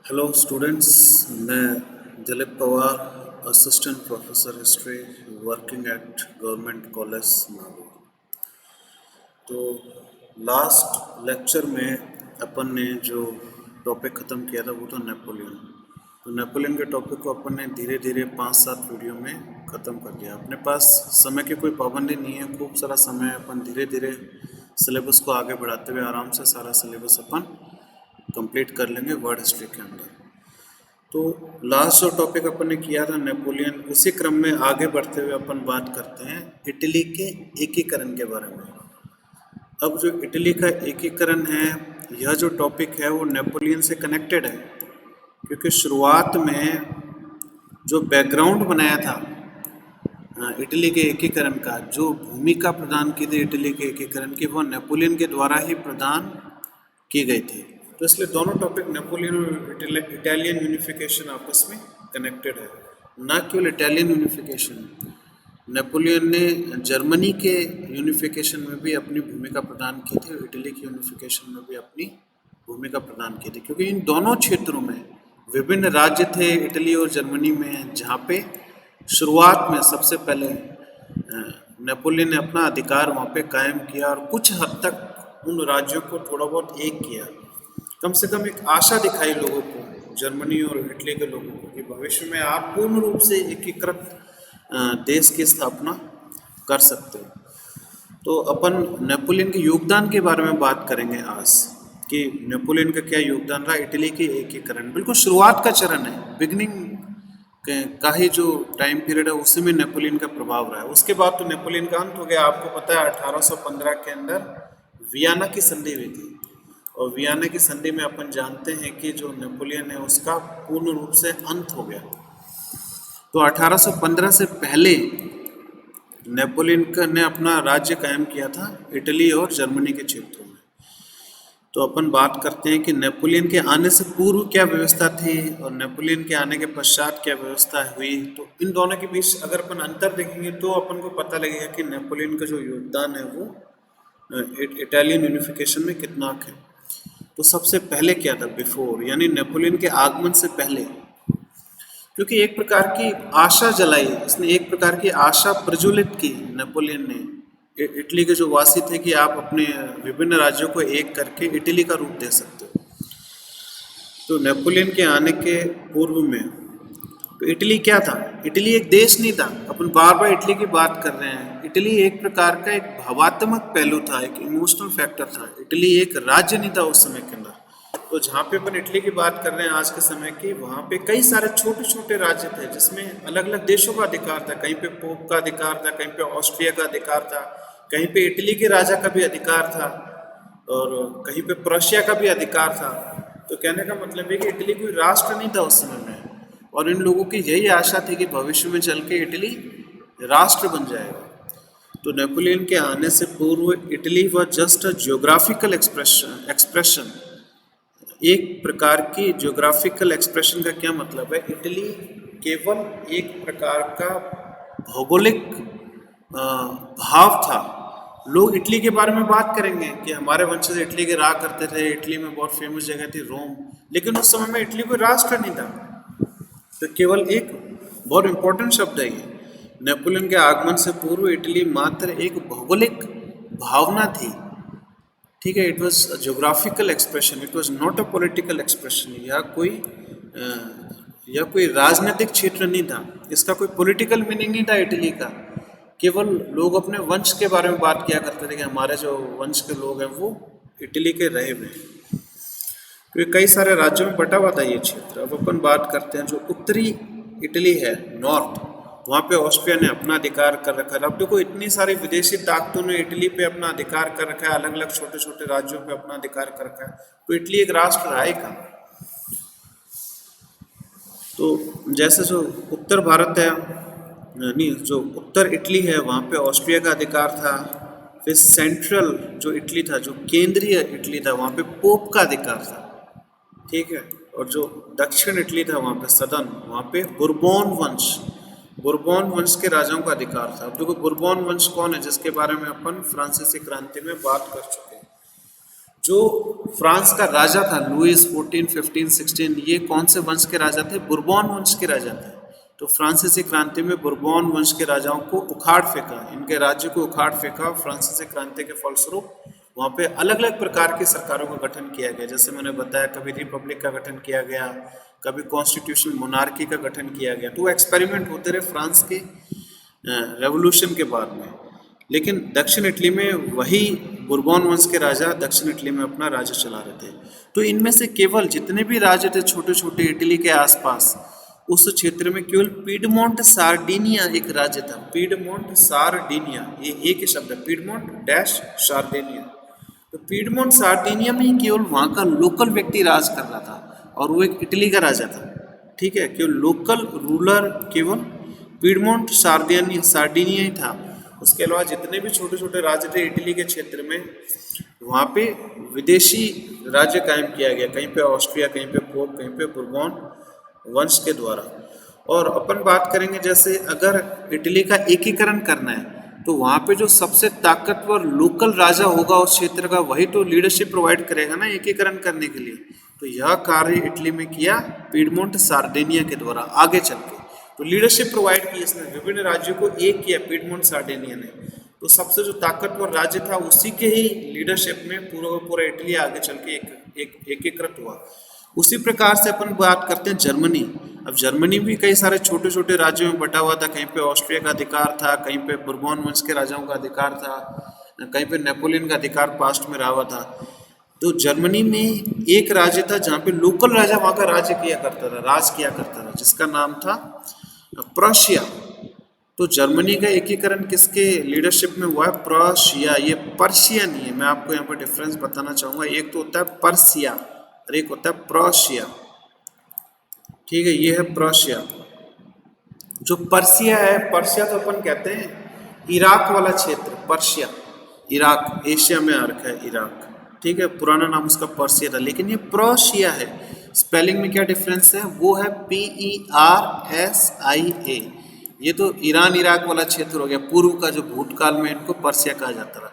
Hello students, मैं Dilip Pawar, assistant professor history working at government college Nagaur. तो last lecture में अपन ने जो टॉपिक ख़त्म किया था वो था नेपोलियन। तो नेपोलियन के टॉपिक को अपन ने धीरे धीरे 5-7 वीडियो में ख़त्म कर दिया। अपने पास समय की कोई पाबंदी नहीं है, खूब सारा समय, अपन धीरे धीरे सिलेबस को आगे बढ़ाते हुए आराम से सारा सिलेबस अपन कंप्लीट कर लेंगे वर्ल्ड हिस्ट्री के अंदर। तो लास्ट जो टॉपिक अपन ने किया था नेपोलियन, उसी क्रम में आगे बढ़ते हुए अपन बात करते हैं इटली के एकीकरण के बारे में। अब जो इटली का एकीकरण है, यह जो टॉपिक है वो नेपोलियन से कनेक्टेड है, क्योंकि शुरुआत में जो बैकग्राउंड बनाया था इटली के एकीकरण का, जो भूमिका प्रदान की थी इटली के एकीकरण की, वो नेपोलियन के द्वारा ही प्रदान की गई थी। तो इसलिए दोनों टॉपिक नेपोलियन और इटालियन यूनिफिकेशन आपस में कनेक्टेड है। न केवल इटालियन यूनिफिकेशन, नेपोलियन ने जर्मनी के यूनिफिकेशन में भी अपनी भूमिका प्रदान की थी और इटली की यूनिफिकेशन में भी अपनी भूमिका प्रदान की थी, क्योंकि इन दोनों क्षेत्रों में विभिन्न राज्य थे इटली और जर्मनी में, जहाँ पे शुरुआत में सबसे पहले नेपोलियन ने अपना अधिकार वहाँ पे कायम किया और कुछ हद तक उन राज्यों को थोड़ा बहुत एक किया। कम से कम एक आशा दिखाई लोगों को, जर्मनी और इटली के लोगों को, कि भविष्य में आप पूर्ण रूप से एकीकृत देश की स्थापना कर सकते हो। तो अपन नेपोलियन के योगदान के बारे में बात करेंगे आज, कि नेपोलियन का क्या योगदान रहा इटली के एकीकरण। बिल्कुल शुरुआत का चरण है, बिगनिंग का ही जो टाइम पीरियड है उसी में नेपोलियन का प्रभाव रहा है। उसके बाद तो नेपोलियन का अंत हो गया। आपको पता है 1815 के अंदर वियना की संधि हुई थी, और वियना की संधि में अपन जानते हैं कि जो नेपोलियन है उसका पूर्ण रूप से अंत हो गया। तो 1815 से पहले नेपोलियन ने अपना राज्य कायम किया था इटली और जर्मनी के क्षेत्रों में। तो अपन बात करते हैं कि नेपोलियन के आने से पूर्व क्या व्यवस्था थी और नेपोलियन के आने के पश्चात क्या व्यवस्था हुई। तो इन दोनों के बीच अगर अपन अंतर देखेंगे तो अपन को पता लगेगा कि नेपोलियन का जो योगदान है वो इटालियन यूनिफिकेशन में कितना है। तो सबसे पहले क्या था, बिफोर, यानी नेपोलियन के आगमन से पहले, क्योंकि एक प्रकार की आशा जलाई, इसने एक प्रकार की आशा प्रज्वलित की नेपोलियन ने इटली के जो वासी थे, कि आप अपने विभिन्न राज्यों को एक करके इटली का रूप दे सकते हो। तो नेपोलियन के आने के पूर्व में तो इटली क्या था? इटली एक देश नहीं था। अपन बार बार इटली की बात कर रहे हैं। इटली एक प्रकार का एक भावात्मक पहलू था, एक इमोशनल फैक्टर था। इटली एक राज्य नहीं था उस समय के अंदर। तो जहाँ पे अपन इटली की बात कर रहे हैं आज के समय की, वहाँ पे कई सारे छोटे छोटे राज्य थे जिसमें अलग अलग देशों का अधिकार था। कहीं पे पोप का अधिकार था, कहीं पे ऑस्ट्रिया का अधिकार था, कहीं पे इटली के राजा का भी अधिकार था, और कहीं पे प्रोशिया का भी अधिकार था। तो कहने का मतलब है कि इटली कोई राष्ट्र नहीं था उस समय में, और इन लोगों की यही आशा थी कि भविष्य में चल के इटली राष्ट्र बन जाएगा। तो नेपोलियन के आने से पूर्व Italy was just a geographical expression. एक प्रकार की जियोग्राफिकल एक्सप्रेशन का क्या मतलब है? इटली केवल एक प्रकार का भौगोलिक भाव था। लोग इटली के बारे में बात करेंगे कि हमारे वंशज इटली के रहा करते थे, इटली में बहुत फेमस जगह थी रोम, लेकिन उस समय में इटली कोई राष्ट्र नहीं था। तो केवल एक बहुत इंपॉर्टेंट शब्द है ये, नेपोलियन के आगमन से पूर्व इटली मात्र एक भौगोलिक भावना थी। ठीक है, it was geographical expression, it was not a political expression. या कोई राजनीतिक क्षेत्र नहीं था, इसका कोई पॉलिटिकल मीनिंग नहीं था इटली का। केवल लोग अपने वंश के बारे में बात किया करते थे कि हमारे जो वंश के लोग हैं वो इटली के रहे हुए हैं। तो ये कई सारे राज्यों में बटा हुआ था ये क्षेत्र। अब अपन बात करते हैं जो उत्तरी इटली है, नॉर्थ, वहाँ पे ऑस्ट्रिया ने अपना अधिकार कर रखा है। अब देखो इतनी सारी विदेशी ताकतों ने इटली पे अपना अधिकार कर रखा है, अलग अलग छोटे छोटे राज्यों पे अपना अधिकार कर रखा है, तो इटली एक राष्ट्र रहा ही कहाँ। तो जैसे जो उत्तर भारत है, नहीं, जो उत्तर इटली है वहाँ पे ऑस्ट्रिया का अधिकार था। फिर सेंट्रल जो इटली था, जो केंद्रीय इटली था, वहाँ पे पोप का अधिकार था। ठीक है, और जो दक्षिण इटली था वहाँ पे सदन, वहाँ पे बुरबोन वंश के राजाओं का अधिकार था। अब देखो बुरबोन वंश कौन है, जिसके बारे में अपन फ्रांसीसी क्रांति में बात कर चुके हैं। जो फ्रांस का राजा था लुइस 14, 15, 16, ये कौन से वंश के राजा थे? बुरबॉन वंश के राजा थे। तो फ्रांसीसी क्रांति में बुरबॉन वंश के राजाओं को उखाड़ फेंका, इनके राज्य को उखाड़ फेंका। फ्रांसीसी क्रांति के फलस्वरूप वहाँ पे अलग अलग प्रकार की सरकारों का गठन किया गया। जैसे मैंने बताया, कभी रिपब्लिक का गठन किया गया, कभी कॉन्स्टिट्यूशनल मोनार्की का गठन किया गया। तो एक्सपेरिमेंट होते रहे फ्रांस के रेवोल्यूशन के बाद में। लेकिन दक्षिण इटली में वही बुरबॉन वंश के राजा दक्षिण इटली में अपना राज्य चला रहे थे। तो इनमें से केवल जितने भी राज्य थे छोटे छोटे इटली के आसपास, उस क्षेत्र में केवल पीडमोंट सार्डिनिया एक राज्य था। पीडमोंट सार्डिनिया, ये एक ही शब्द है, पीडमोंट डैश सार्डिनिया। तो पीडमोंट सार्डिनिया में ही केवल वहाँ का लोकल व्यक्ति राज कर रहा था, और वो एक इटली का राजा था। ठीक है, केवल लोकल रूलर केवल पीडमोंट सार्डिनिया ही था। उसके अलावा जितने भी छोटे छोटे राज्य थे इटली के क्षेत्र में, वहाँ पे विदेशी राज्य कायम किया गया। कहीं पे ऑस्ट्रिया, कहीं पे पोप, कहीं पे बुरबॉन वंश के द्वारा। और अपन बात करेंगे, जैसे अगर इटली का एकीकरण करना है तो वहाँ पे जो सबसे ताकतवर लोकल राजा होगा उस क्षेत्र का, वही तो लीडरशिप प्रोवाइड करेगा ना एकीकरण करने के लिए। तो यह कार्य इटली में किया पीडमोंट सार्डिनिया के द्वारा आगे चल के। तो लीडरशिप प्रोवाइड की इसने, विभिन्न राज्यों को एक किया पीडमोंट सार्डिनिया ने। तो सबसे जो ताकतवर राज्य था उसी के ही लीडरशिप में पूरा इटली आगे चल के एकीकृत हुआ। उसी प्रकार से अपन बात करते हैं जर्मनी। अब जर्मनी भी कई सारे छोटे छोटे राज्यों में बटा हुआ था। कहीं पे ऑस्ट्रिया का अधिकार था, कहीं पे बुरबॉन वंश के राजाओं का अधिकार था, कहीं पे नेपोलियन का अधिकार पास्ट में रहा हुआ था। तो जर्मनी में एक राज्य था जहाँ पे लोकल राजा वहाँ का राज किया करता था, जिसका नाम था प्रोशिया। तो जर्मनी का एकीकरण किसके लीडरशिप में हुआ है? प्रोशिया। ये पर्शिया नहीं है, मैं आपको यहाँ पर डिफरेंस बताना चाहूंगा। एक तो होता है पर्सिया और एक होता है प्रोशिया। ठीक है, ये है प्रोशिया। जो पर्सिया है, पर्शिया तो अपन कहते हैं इराक वाला क्षेत्र, पर्शिया इराक, एशिया में आ रखा है इराक। ठीक है, पुराना नाम उसका पर्सिया था, लेकिन ये प्रोशिया है। स्पेलिंग में क्या डिफरेंस है? वो है PERSIA। ये तो ईरान इराक वाला क्षेत्र हो गया, पूर्व का, जो भूतकाल में इनको पर्सिया कहा जाता था।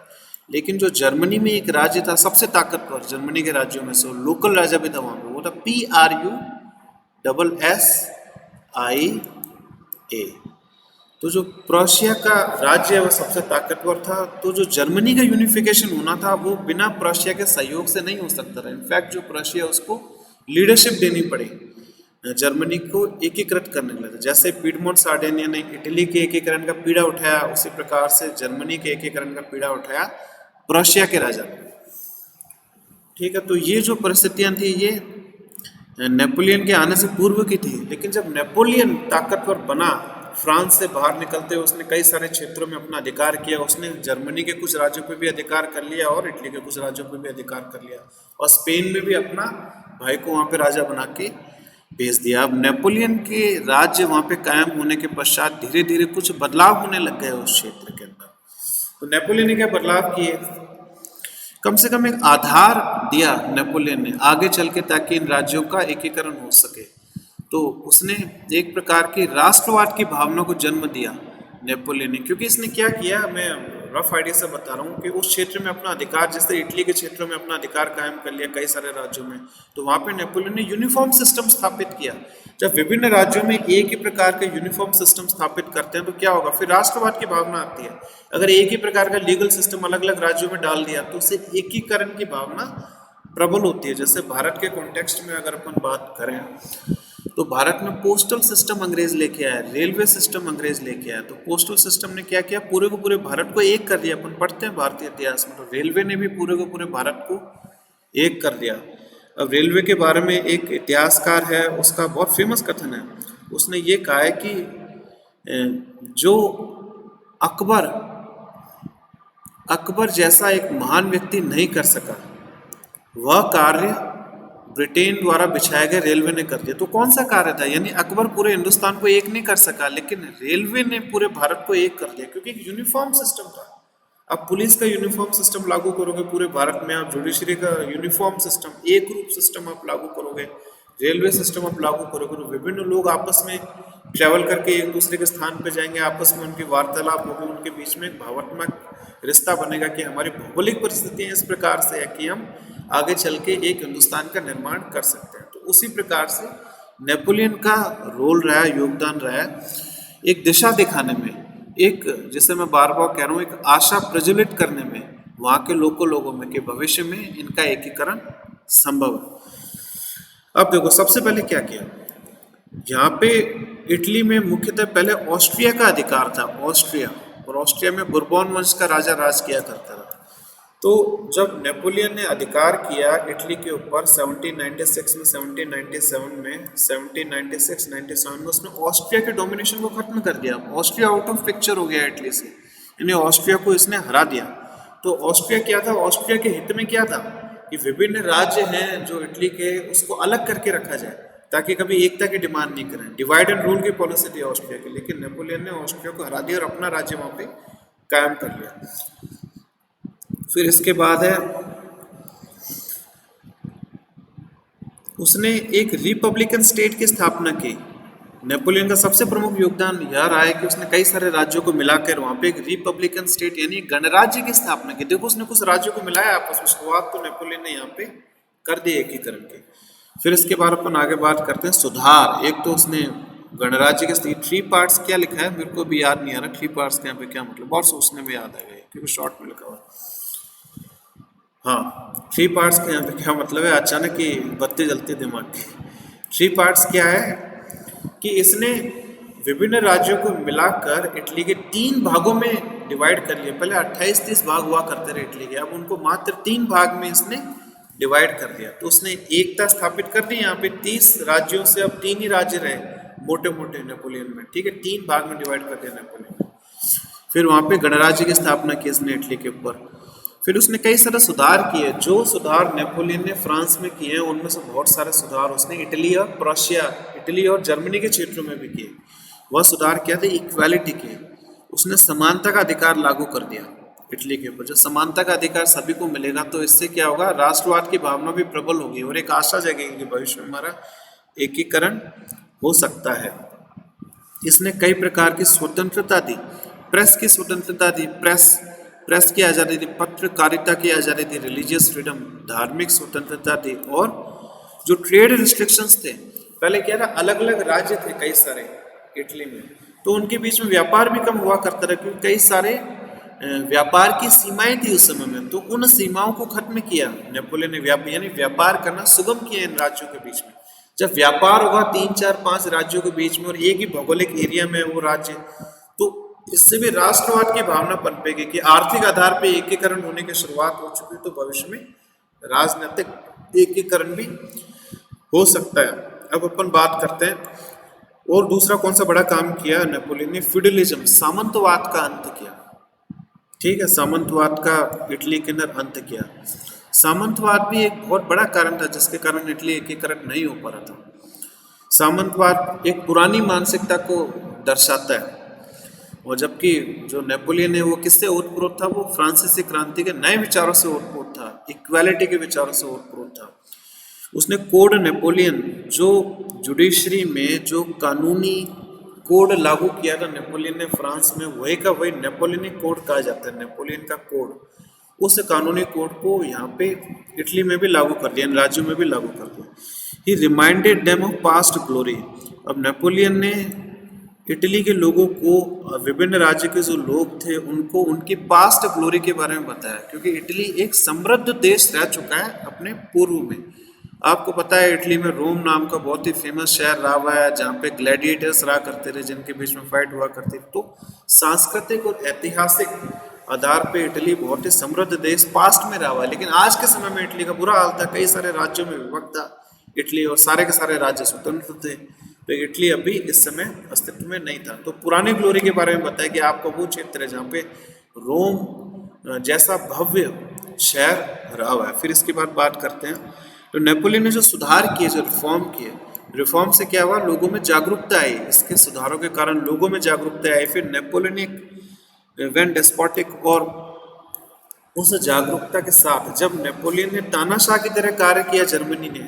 लेकिन जो जर्मनी में एक राज्य था सबसे ताकतवर जर्मनी के राज्यों में से, लोकल राजा भी था वहाँ पे, वो था PRUSSIA। तो जो प्रोशिया का राज्य है वो सबसे ताकतवर था। तो जो जर्मनी का यूनिफिकेशन होना था वो बिना प्रोशिया के सहयोग से नहीं हो सकता था। इनफैक्ट जो प्रोशिया, उसको लीडरशिप देनी पड़ी जर्मनी को एकीकृत करने के लिए। जैसे पीडमोंट सार्डिनिया ने इटली के एकीकरण का पीड़ा उठाया, उसी प्रकार से जर्मनी के एकीकरण का पीड़ा उठाया प्रोशिया के राजा। ठीक है, तो ये जो परिस्थितियां थी ये नेपोलियन के आने से पूर्व की थी। लेकिन जब नेपोलियन ताकतवर बना, फ्रांस से बाहर निकलते उसने कई सारे क्षेत्रों में अपना अधिकार किया। उसने जर्मनी के कुछ राज्यों पर भी अधिकार कर लिया और इटली के कुछ राज्यों पर भी अधिकार कर लिया, और स्पेन में भी अपना भाई को वहाँ पे राजा बना के भेज दिया। अब नेपोलियन के राज्य वहाँ पे कायम होने के पश्चात धीरे धीरे कुछ बदलाव होने लग गए उस क्षेत्र के अंदर। तो नेपोलियन ने क्या बदलाव किए? कम से कम एक आधार दिया नेपोलियन ने आगे चल के, ताकि इन राज्यों का एकीकरण हो सके। तो उसने एक प्रकार की राष्ट्रवाद की भावना को जन्म दिया नेपोलियन ने। क्योंकि इसने क्या किया, मैं रफ आइडिया से बता रहा हूँ कि उस क्षेत्र में अपना अधिकार, जैसे इटली के क्षेत्रों में अपना अधिकार कायम कर लिया कई सारे राज्यों में, तो वहाँ पे नेपोलियन ने यूनिफॉर्म सिस्टम स्थापित किया। जब विभिन्न राज्यों में एक ही प्रकार के यूनिफॉर्म सिस्टम स्थापित करते हैं तो क्या होगा? फिर राष्ट्रवाद की भावना आती है। अगर एक ही प्रकार का लीगल सिस्टम अलग अलग राज्यों में डाल दिया तो उससे एकीकरण की भावना प्रबल होती है। जैसे भारत के कॉन्टेक्स्ट में अगर अपन बात करें तो भारत में पोस्टल सिस्टम अंग्रेज लेके आया, रेलवे सिस्टम अंग्रेज लेके आया। तो पोस्टल सिस्टम ने क्या किया? पूरे को पूरे भारत को एक कर दिया। अपन पढ़ते हैं भारतीय इतिहास में, तो रेलवे ने भी पूरे को पूरे भारत को एक कर दिया। अब रेलवे के बारे में एक इतिहासकार है, उसका बहुत फेमस कथन है। उसने ये कहा है कि जो अकबर जैसा एक महान व्यक्ति नहीं कर सका, वह कार्य ब्रिटेन द्वारा बिछाए गए रेलवे ने कर दिया। तो कौन सा कार्य था? यानी अकबर पूरे हिंदुस्तान को एक नहीं कर सका, लेकिन रेलवे ने पूरे भारत को एक कर दिया, क्योंकि एक यूनिफॉर्म सिस्टम था। अब पुलिस का यूनिफॉर्म सिस्टम लागू करोगे पूरे भारत में, आप जुडिशरी का यूनिफॉर्म सिस्टम, एक रूप सिस्टम आप लागू करोगे, रेलवे सिस्टम आप लागू करोगे, तो विभिन्न लोग आपस में ट्रैवल करके एक दूसरे के स्थान पर जाएंगे, आपस में उनकी वार्तालाप होगी, उनके बीच में एक भावनात्मक रिश्ता बनेगा कि हमारी भौगोलिक परिस्थितियां इस प्रकार से है कि हम आगे चल के एक हिंदुस्तान का निर्माण कर सकते हैं। तो उसी प्रकार से नेपोलियन का रोल रहा है, योगदान रहा है एक दिशा दिखाने में, एक जैसे मैं बार बार कह रहा हूँ, एक आशा प्रज्वलित करने में वहाँ के लोगों में कि भविष्य में इनका एकीकरण संभव है। अब देखो सबसे पहले क्या किया यहाँ पे, इटली में मुख्यतः पहले ऑस्ट्रिया का अधिकार था, ऑस्ट्रिया, और ऑस्ट्रिया में बुर्बोन वंश का राजा राज किया करता था। तो जब नेपोलियन ने अधिकार किया इटली के ऊपर 1796 में, 1797 में, 1796-97 में उसने ऑस्ट्रिया के डोमिनेशन को खत्म कर दिया। ऑस्ट्रिया आउट ऑफ पिक्चर हो गया इटली से, यानी ऑस्ट्रिया को इसने हरा दिया। तो ऑस्ट्रिया क्या था, ऑस्ट्रिया के हित में क्या था कि विभिन्न राज्य हैं जो इटली के, उसको अलग करके रखा जाए ताकि कभी एकता की डिमांड नहीं करें। डिवाइड एंड रूल की पॉलिसी थी ऑस्ट्रिया की, लेकिन नेपोलियन ने ऑस्ट्रिया को हरा दिया और अपना राज्य वहां पे कायम कर लिया। फिर इसके बाद है उसने एक रिपब्लिकन स्टेट की स्थापना की। नेपोलियन का सबसे प्रमुख योगदान यह रहा है कि उसने कई सारे राज्यों को मिलाकर वहां पे एक रिपब्लिकन स्टेट यानी गणराज्य की स्थापना की। देखो उसने कुछ राज्यों को मिलाया आपस में, शुरुआत तो नेपोलियन ने यहाँ पे कर दी एकीकरण की। फिर इसके बाद अपन आगे बात करते हैं सुधार। एक तो उसने गणराज्य के 3 पार्ट्स क्या लिखा है मेरे को भी याद नहीं आ रहा, 3 पार्ट्स के यहाँ पे क्या मतलब, बहुत सोचने में याद आएगा क्योंकि शॉर्ट में लिखा हुआ। हाँ, 3 पार्ट्स के यहाँ पे क्या मतलब है, अचानक ही बत्ती जलती दिमाग की। 3 पार्ट्स क्या है कि इसने विभिन्न राज्यों को मिलाकर इटली के 3 भागों में डिवाइड कर लिया। पहले 28-30 भाग हुआ करते रहे इटली के, अब उनको मात्र 3 भाग में इसने डिवाइड कर दिया। तो उसने एकता स्थापित कर दी। यहाँ पे 30 राज्यों से अब 3 ही राज्य रहे मोटे मोटे नेपोलियन में, ठीक है, 3 भाग में डिवाइड कर दिया नेपोलियन ने। फिर वहाँ पे गणराज्य की स्थापना की इसने इटली के ऊपर। फिर उसने कई सारे सुधार किए। जो सुधार नेपोलियन ने फ्रांस में किए हैं उनमें से बहुत सारे सुधार उसने इटली और प्रोशिया, इटली और जर्मनी के क्षेत्रों में भी किए। वह सुधार क्या थे, इक्वालिटी के। उसने समानता का अधिकार लागू कर दिया इटली के ऊपर। जो समानता का अधिकार सभी को मिलेगा तो इससे क्या होगा, राष्ट्रवाद की भावना भी प्रबल होगी और एक आशा जगेगी कि भविष्य में हमारा एकीकरण हो सकता है। इसने कई प्रकार की स्वतंत्रता दी, प्रेस की स्वतंत्रता दी, प्रेस की आज़ादी दी, पत्रकारिता की आज़ादी दी, रिलीजियस फ्रीडम, धार्मिक स्वतंत्रता दी। और जो ट्रेड रिस्ट्रिक्शंस थे, पहले क्या था, अलग अलग राज्य थे कई सारे इटली में, तो उनके बीच में व्यापार भी कम हुआ करता रहा क्योंकि कई सारे व्यापार की सीमाएं थी उस समय में। तो उन सीमाओं को खत्म किया नेपोलियन ने, यानी व्यापार करना सुगम किया इन राज्यों के बीच में। जब व्यापार होगा 3, 4, 5 राज्यों के बीच में और एक ही भौगोलिक एरिया में वो राज्य, तो इससे भी राष्ट्रवाद की भावना पनपेगी कि आर्थिक आधार पर एकीकरण होने की शुरुआत हो चुकी, तो भविष्य में राजनीतिक एकीकरण भी हो सकता है। अब अपन बात करते हैं और दूसरा कौन सा बड़ा काम किया नेपोलियन ने, फ्यूडलिज्म, सामंतवाद का अंत किया। ठीक है, सामंतवाद का इटली के अंदर अंत किया। सामंतवाद भी एक बहुत बड़ा कारण था जिसके कारण इटली एकीकरण नहीं हो पा रहा था। सामंतवाद एक पुरानी मानसिकता को दर्शाता है, और जबकि जो नेपोलियन है वो किससे ओतप्रोत था, वो फ्रांसीसी क्रांति के नए विचारों से ओतप्रोत था, इक्वालिटी के विचारों से ओतप्रोत था। उसने कोड नेपोलियन, जो जुडिशरी में जो कानूनी कोड लागू किया था नेपोलियन ने फ्रांस में, वही का वही नेपोलियनिक कोड कहा जाता है, नेपोलियन का कोड। उस कानूनी कोड को यहाँ पे इटली में भी लागू कर दिया, इन राज्यों में भी लागू कर दिया। He reminded them of past glory. अब नेपोलियन ने इटली के लोगों को, विभिन्न राज्य के जो लोग थे उनको उनकी पास्ट ग्लोरी के बारे में बताया, क्योंकि इटली एक समृद्ध देश रह चुका है अपने पूर्व में। आपको पता है इटली में रोम नाम का बहुत ही फेमस शहर रहा हुआ है जहाँ पे ग्लैडिएटर्स रहा करते थे, जिनके बीच में फाइट हुआ करती। तो सांस्कृतिक और ऐतिहासिक आधार पे इटली बहुत ही समृद्ध देश पास्ट में रहा हुआ है, लेकिन आज के समय में इटली का बुरा हाल था, कई सारे राज्यों में विभक्त था इटली और सारे के सारे राज्य स्वतंत्र थे, तो इटली अभी इस समय अस्तित्व में नहीं था। तो पुरानी ग्लोरी के बारे में बताया कि आपका वो क्षेत्र है जहाँ पे रोम जैसा भव्य शहर रहा हुआ है। फिर इसके बाद बात करते हैं तो नेपोलियन ने जो सुधार किए, जो रिफॉर्म किए, रिफॉर्म से क्या हुआ, लोगों में जागरूकता आई, इसके सुधारों के कारण लोगों में जागरूकता आई। फिर नेपोलियनिक वेन डेस्पोटिक, और उस जागरूकता के साथ जब नेपोलियन ने तानाशाह की तरह कार्य किया जर्मनी ने,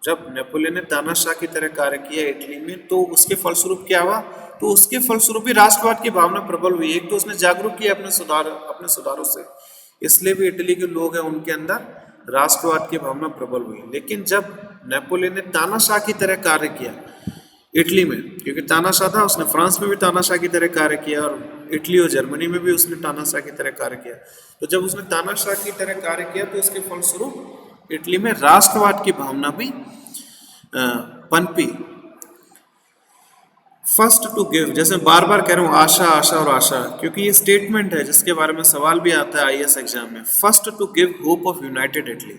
जब नेपोलियन ने तानाशाह की तरह कार्य किया इटली में, तो उसके फलस्वरूप क्या हुआ, तो उसके फलस्वरूप भी राष्ट्रवाद की भावना प्रबल हुई। एक तो उसने जागरूक किया अपने सुधारों से, इसलिए भी इटली के लोग हैं उनके अंदर राष्ट्रवाद की भावना प्रबल हुई। लेकिन जब नेपोलियन ने तानाशाह की तरह कार्य किया इटली में, क्योंकि तानाशाह था, उसने फ्रांस में भी तानाशाह की तरह कार्य किया और इटली और जर्मनी में भी उसने तानाशाह की तरह कार्य किया। तो जब उसने तानाशाह की तरह कार्य किया तो इसके फलस्वरूप इटली में राष्ट्रवाद की भावना भी पनपी। फर्स्ट टू गिव, जैसे बार बार कह रहा हूँ आशा आशा और आशा, क्योंकि ये स्टेटमेंट है जिसके बारे में सवाल भी आता है आईएएस एग्जाम में। First to give hope of united Italy.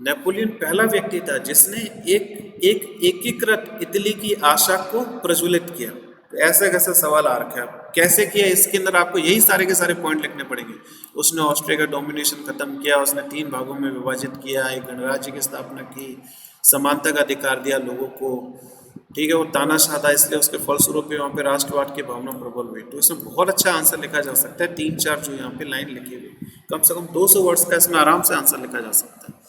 Napoleon पहला व्यक्ति था जिसने एक एकीकृत इटली की आशा को प्रज्वलित किया। तो ऐसे कैसे सवाल आ रखे हैं, कैसे किया, इसके अंदर आपको यही सारे के सारे पॉइंट लिखने पड़ेंगे। उसने ऑस्ट्रिया का डोमिनेशन खत्म किया, उसने 3 भागों में विभाजित किया, एक गणराज्य की स्थापना की, समानता का अधिकार दिया लोगों को, ठीक है, वो तानाशाह था इसलिए उसके फलस्वरूप वहाँ पे राष्ट्रवाद की भावना प्रबल हुई। तो इसमें बहुत अच्छा आंसर लिखा जा सकता है। 3-4 जो यहाँ पे लाइन लिखी हुई, कम से कम 200 वर्ड्स का इसमें आराम से आंसर लिखा जा सकता है।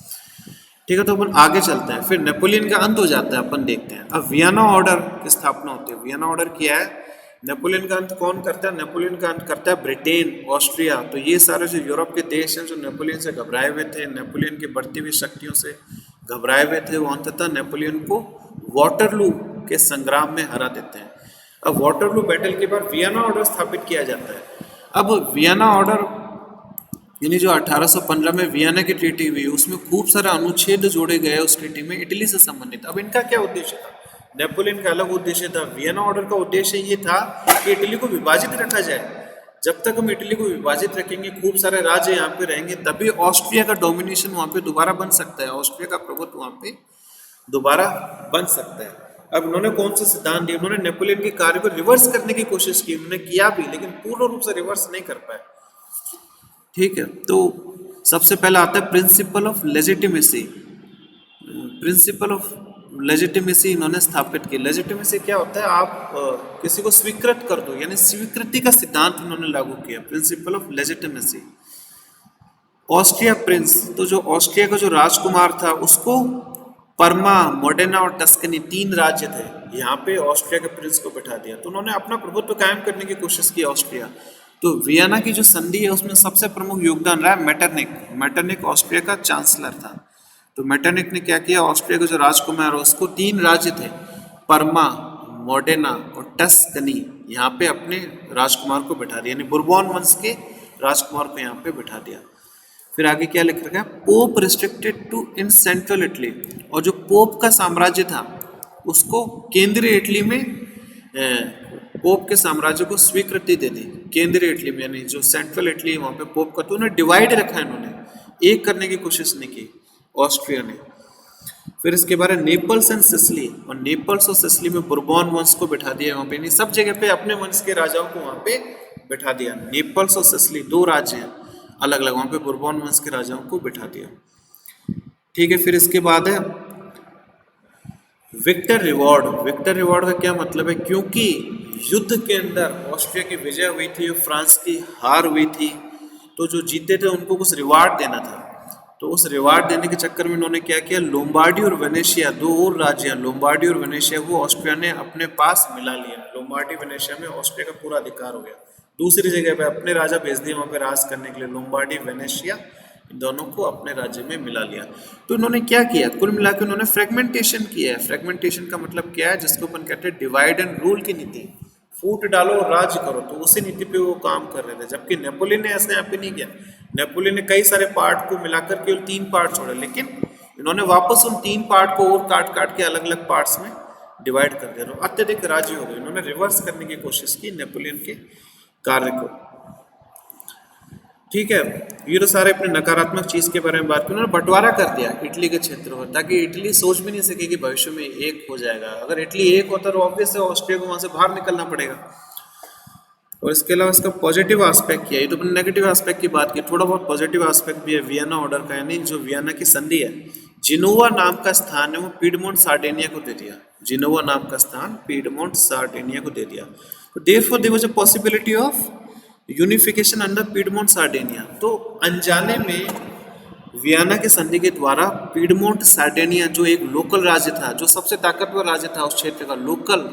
ठीक है, तो अपन आगे चलते हैं। फिर नेपोलियन का अंत हो जाता है, अपन देखते हैं। अब वियना ऑर्डर की स्थापना होती है। वियना ऑर्डर किया है, नेपोलियन का अंत कौन करता है? नेपोलियन का अंत करता है ब्रिटेन, ऑस्ट्रिया। तो ये सारे जो यूरोप के देश हैं जो नेपोलियन से घबराए हुए थे, नेपोलियन की बढ़ती हुई शक्तियों से घबराए हुए थे, वो अंततः नेपोलियन को वाटरलू के संग्राम में हरा देते हैं। अब वाटरलू बैटल के बाद वियना ऑर्डर स्थापित किया जाता है। अब वियना ऑर्डर यानी जो 1815 में वियना की ट्रीटी हुई, उसमें खूब सारा अनुच्छेद जोड़े गए उस ट्रीटी में इटली से संबंधित। अब इनका क्या उद्देश्य था? नेपोलियन का अलग उद्देश्य था। वियना ऑर्डर का उद्देश्य ये था कि इटली को विभाजित रखा जाए। जब तक हम इटली को विभाजित रखेंगे, खूब सारे राज्य यहाँ पे रहेंगे, तभी ऑस्ट्रिया का डोमिनेशन वहाँ पे दोबारा बन सकता है, ऑस्ट्रिया का प्रभुत्व वहाँ पे दोबारा बन सकता है। अब उन्होंने कौन सा सिद्धांत दिया? उन्होंने नेपोलियन के कार्य को रिवर्स करने की कोशिश की, उन्होंने किया भी, लेकिन पूर्ण रूप से रिवर्स नहीं कर पाए। ठीक है, तो सबसे पहला आता है principle of legitimacy. Principle of legitimacy इन्होंने स्थापित की। लेजिटिमेसी क्या होता है? आप किसी को स्वीकृत कर दो, यानी स्वीकृति का सिद्धांत इन्होंने लागू किया, principle of legitimacy. Austria Prince, तो जो ऑस्ट्रिया का जो राजकुमार था उसको परमा, मोडेना और टस्कनी 3 राज्य थे, यहाँ पे ऑस्ट्रिया के प्रिंस को बैठा दिया। तो उन्होंने अपना प्रभुत्व कायम करने की कोशिश की ऑस्ट्रिया। तो वियना की जो संधि है उसमें सबसे प्रमुख योगदान रहा है मेटरनिक। मेटरनिक ऑस्ट्रिया का चांसलर था। तो मेटरनिक ने क्या किया? ऑस्ट्रिया का जो राजकुमार है उसको 3 राज्य थे, परमा, मोडेना और टस्कनी, यहाँ पे अपने राजकुमार को बैठा दिया, यानी बुरबॉन वंश के राजकुमार को यहाँ पे बैठा दिया। फिर आगे क्या लिख रखा है? Pope restricted to in central Italy. और जो पोप का साम्राज्य था उसको केंद्रीय इटली में पोप के साम्राज्य को स्वीकृति दे दी। केंद्रीय इटली में, यानी जो सेंट्रल इटली है वहाँ पे पोप का, तो उन्हें डिवाइड रखा है, इन्होंने एक करने की कोशिश नहीं की ऑस्ट्रिया ने। फिर इसके बाद नेपल्स एंड सिसली, और नेपल्स और सिसली में बुरबॉन वंश को बैठा दिया वहाँ पे, यानी सब जगह पे अपने वंश के राजाओं को वहाँ पे बैठा दिया। नेपल्स और सिसली 2 राज्य हैं अलग अलग, वहाँ पे बुरबॉन वंश के राजाओं को बैठा दिया। ठीक है, फिर इसके बाद है विक्टर रिवॉर्ड। विक्टर रिवॉर्ड का क्या मतलब है? क्योंकि युद्ध के अंदर ऑस्ट्रिया की विजय हुई थी और फ्रांस की हार हुई थी, तो जो जीते थे उनको कुछ रिवार्ड देना था। तो उस रिवार्ड देने के चक्कर में इन्होंने क्या किया? लोम्बार्डी और वेनेशिया, 2 और राज्य हैं, लोम्बार्डी और वेनेशिया, वो ऑस्ट्रिया ने अपने पास मिला लिया। लोम्बार्डी वेनेशिया में ऑस्ट्रिया का पूरा अधिकार हो गया। दूसरी जगह पे अपने राजा भेज दिए वहाँ पे राज करने के लिए। लोम्बार्डी, वेनेशिया, इन दोनों को अपने राज्य में मिला लिया। तो इन्होंने क्या किया? कुल मिलाकर उन्होंने फ्रेगमेंटेशन किया है। फ्रेगमेंटेशन का मतलब क्या है? जिसको अपन कहते हैं डिवाइड एंड रूल की नीति, फूट डालो और राज्य करो। तो उसी नीति पे वो काम कर रहे थे, जबकि नेपोलियन ने ऐसे यहाँ पे नहीं किया। नेपोलियन ने कई सारे पार्ट को मिलाकर केवल 3 पार्ट छोड़े, लेकिन इन्होंने वापस उन 3 पार्ट को और काट काट के अलग अलग पार्ट्स में डिवाइड कर दिया, अत्यधिक राज्य हो गए। इन्होंने रिवर्स करने की कोशिश की नेपोलियन के कार्य को। ठीक है, ये तो सारे अपने नकारात्मक चीज के बारे में बात की। उन्होंने बंटवारा कर दिया इटली के क्षेत्र में, ताकि इटली सोच भी नहीं सके कि भविष्य में एक हो जाएगा। अगर इटली एक होता तो ऑब्वियस है ऑस्ट्रिया को वहां से बाहर निकलना पड़ेगा। और इसके अलावा इसका पॉजिटिव एस्पेक्ट किया, ये तो अपने नेगेटिव एस्पेक्ट की बात की, थोड़ा बहुत पॉजिटिव एस्पेक्ट भी है वियना ऑर्डर का। यानी जो वियना की संधि है, जिनोवा नाम का स्थान है वो पीडमोंट सार्डिनिया को दे दिया। जिनोवा नाम का स्थान पीडमोंट सार्डिनिया को दे दिया। तो therefore there was a possibility of unification under Piedmont Sardinia. तो अनजाने में वियना की संधि के द्वारा पीडमोंट सार्डिनिया, जो एक लोकल राज्य था, जो सबसे ताकतवर राज्य था उस क्षेत्र का, local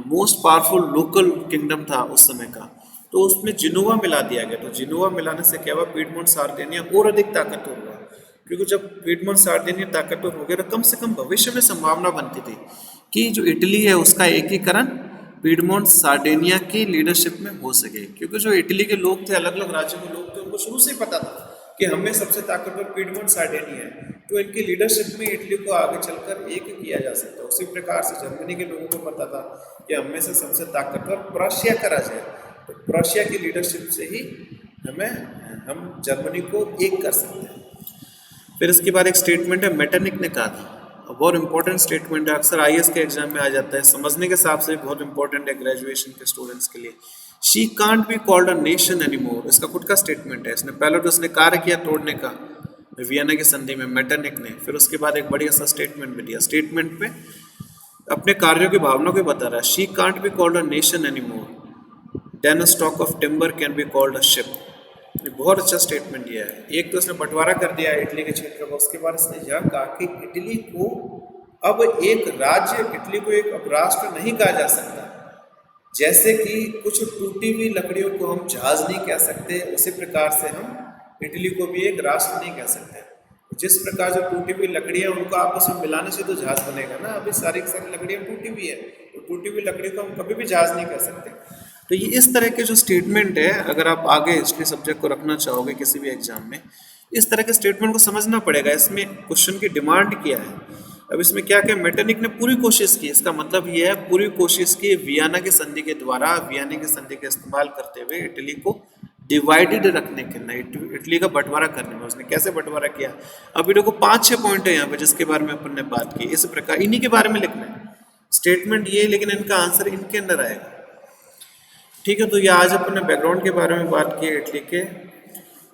most powerful local kingdom था उस समय का, तो उसमें जिनोवा मिला दिया गया। तो जिनोवा मिलाने से क्या हुआ? पीडमोंट सार्डिनिया और अधिक ताकतवर हुआ। क्योंकि जब पीडमोंट सार्डिनिया ताकतवर हो गया तो कम से कम भविष्य में संभावना बनती थी कि जो इटली है उसका एकीकरण पीडमोंट सार्डिनिया की लीडरशिप में हो सके, क्योंकि जो इटली के लोग थे, अलग अलग राज्यों के लोग थे, उनको शुरू से ही पता था कि हमें सबसे ताकतवर पीडमोंट सार्डिनिया है, तो इनकी लीडरशिप में इटली को आगे चलकर एक किया जा सकता है। उसी प्रकार से जर्मनी के लोगों को पता था कि हमें से सबसे ताकतवर प्रोशिया का राज्य है, तो प्रोशिया की लीडरशिप से ही हम जर्मनी को एक कर सकते हैं। फिर इसके बाद एक स्टेटमेंट है मेटरनिक ने कहा था, बहुत इंपॉर्टेंट स्टेटमेंट है, अक्सर आईएएस के एग्जाम में आ जाता है, समझने के हिसाब से बहुत इंपॉर्टेंट है ग्रेजुएशन के स्टूडेंट्स के लिए। She can't be called a nation anymore, इसका खुद का स्टेटमेंट है। इसने पहले तो उसने कार्य किया तोड़ने का वियना की संधि में मेटरनिक ने, फिर उसके बाद एक बढ़िया सा स्टेटमेंट भी दिया। स्टेटमेंट पे अपने कार्यों की भावनाओं को बता रहा है। She can't be called a nation anymore than a stock of timber can be called a ship. ये बहुत अच्छा स्टेटमेंट दिया है। एक तो इसने बंटवारा कर दिया इटली के क्षेत्र को, उसके बाद इसने यह कहा कि इटली को अब एक राज्य, इटली को एक अब राष्ट्र नहीं कहा जा सकता। जैसे कि कुछ टूटी हुई लकड़ियों को हम जहाज नहीं कह सकते, उसी प्रकार से हम इटली को भी एक राष्ट्र नहीं कह सकते। जिस प्रकार जो टूटी हुई लकड़ियां उनको आपस में मिलाने से तो जहाज बनेगा ना, अभी सारी की सारी लकड़ियां टूटी हुई है, तो टूटी हुई लकड़ी को हम कभी भी जहाज नहीं कह सकते। तो ये इस तरह के जो स्टेटमेंट है, अगर आप आगे हिस्ट्री सब्जेक्ट को रखना चाहोगे किसी भी एग्जाम में, इस तरह के स्टेटमेंट को समझना पड़ेगा। इसमें क्वेश्चन की डिमांड क्या है। अब इसमें क्या क्या मेटरनिक ने पूरी कोशिश की, इसका मतलब ये है पूरी कोशिश की वियना की संधि के द्वारा, वियना की संधि का इस्तेमाल करते हुए इटली को डिवाइडेड रखने के लिए, इटली का बंटवारा करने में। उसने कैसे बंटवारा किया, अभी देखो 5-6 पॉइंट है यहाँ पे जिसके बारे में अपन ने बात की। इस प्रकार इन्हीं के बारे में लिखना है स्टेटमेंट ये, लेकिन इनका आंसर इनके अंदर आएगा। ठीक है, तो ये आज अपन ने बैकग्राउंड के बारे में बात की इटली के।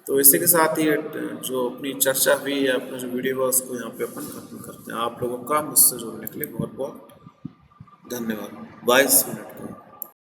तो इसी के साथ ही जो अपनी चर्चा हुई या अपना जो वीडियो हुआ उसको यहाँ पे अपन खत्म करते हैं। आप लोगों का मुझसे जुड़ने के लिए बहुत बहुत धन्यवाद। 22 मिनट।